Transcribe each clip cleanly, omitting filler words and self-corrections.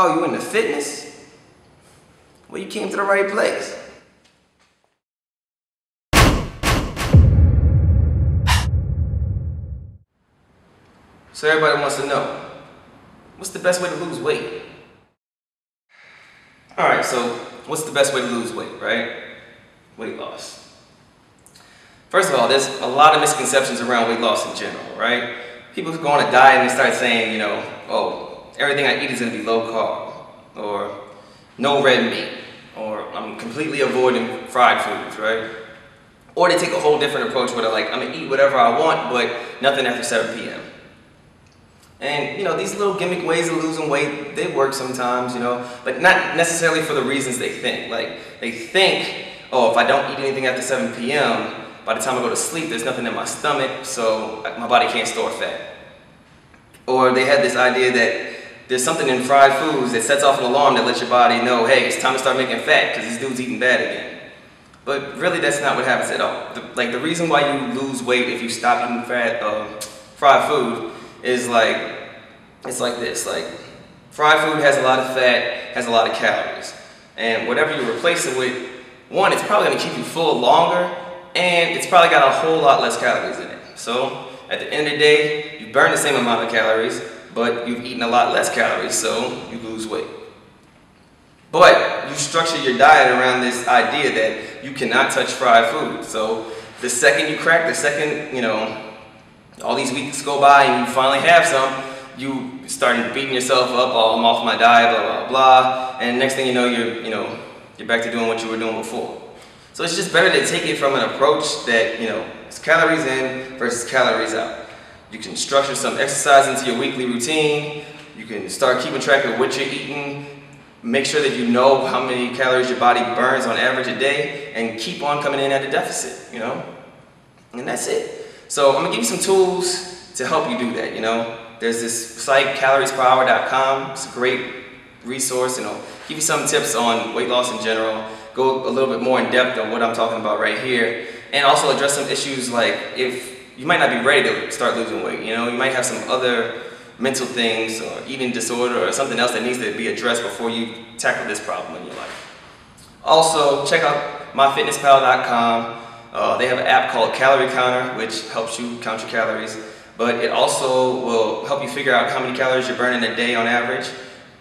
Oh, you into fitness? Well, you came to the right place. So everybody wants to know, what's the best way to lose weight? Alright, so what's the best way to lose weight, right? Weight loss. First of all, there's a lot of misconceptions around weight loss in general, right? People go on a diet and they start saying, you know, oh, everything I eat is going to be low carb, or no red meat, or I'm completely avoiding fried foods, right? Or they take a whole different approach where they're like, I'm going to eat whatever I want, but nothing after 7 p.m. And, you know, these little gimmick ways of losing weight, they work sometimes, you know, but not necessarily for the reasons they think. Like, they think, oh, if I don't eat anything after 7 p.m., by the time I go to sleep, there's nothing in my stomach, so my body can't store fat. Or they had this idea that there's something in fried foods that sets off an alarm that lets your body know, hey, it's time to start making fat because this dude's eating bad again. But really, that's not what happens at all. The reason why you lose weight if you stop eating fried food is it's like this. Like, fried food has a lot of fat, has a lot of calories. And whatever you replace it with, one, it's probably going to keep you full longer, and it's probably got a whole lot less calories in it. So at the end of the day, you burn the same amount of calories, but you've eaten a lot less calories, so you lose weight. But you structure your diet around this idea that you cannot touch fried food. So the second you crack, the second, you know, all these weeks go by and you finally have some, you start beating yourself up, oh, I'm off my diet, blah, blah, blah, and next thing you know, you're back to doing what you were doing before. So it's just better to take it from an approach that, you know, it's calories in versus calories out. You can structure some exercise into your weekly routine. You can start keeping track of what you're eating. Make sure that you know how many calories your body burns on average a day, and keep on coming in at a deficit, you know? And that's it. So I'm gonna give you some tools to help you do that, you know? There's this site, caloriesperhour.com. It's a great resource, and it'll give you some tips on weight loss in general. Go a little bit more in depth on what I'm talking about right here, and also address some issues like if you might not be ready to start losing weight, you know, you might have some other mental things or eating disorder or something else that needs to be addressed before you tackle this problem in your life. Also, check out myfitnesspal.com. They have an app called Calorie Counter, which helps you count your calories, but it also will help you figure out how many calories you're burning a day on average,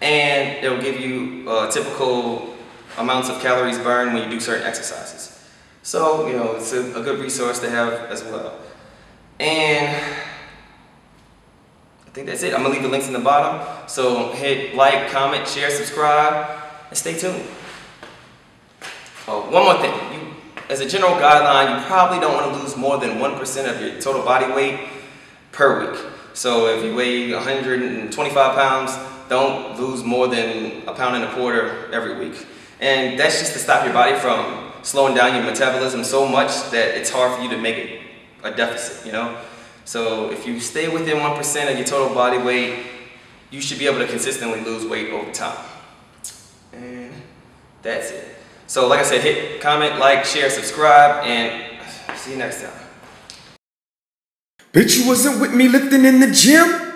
and it'll give you typical amounts of calories burned when you do certain exercises. So, you know, it's a good resource to have as well. And I think that's it. I'm gonna leave the links in the bottom. So hit like, comment, share, subscribe, and stay tuned. Oh, one more thing. As a general guideline, you probably don't want to lose more than 1% of your total body weight per week. So if you weigh 125 pounds, don't lose more than 1.25 pounds every week. And that's just to stop your body from slowing down your metabolism so much that it's hard for you to make it a deficit, you know? So if you stay within 1% of your total body weight, you should be able to consistently lose weight over time. And that's it. So like I said, hit comment, like, share, subscribe, and see you next time. Bitch, you wasn't with me lifting in the gym?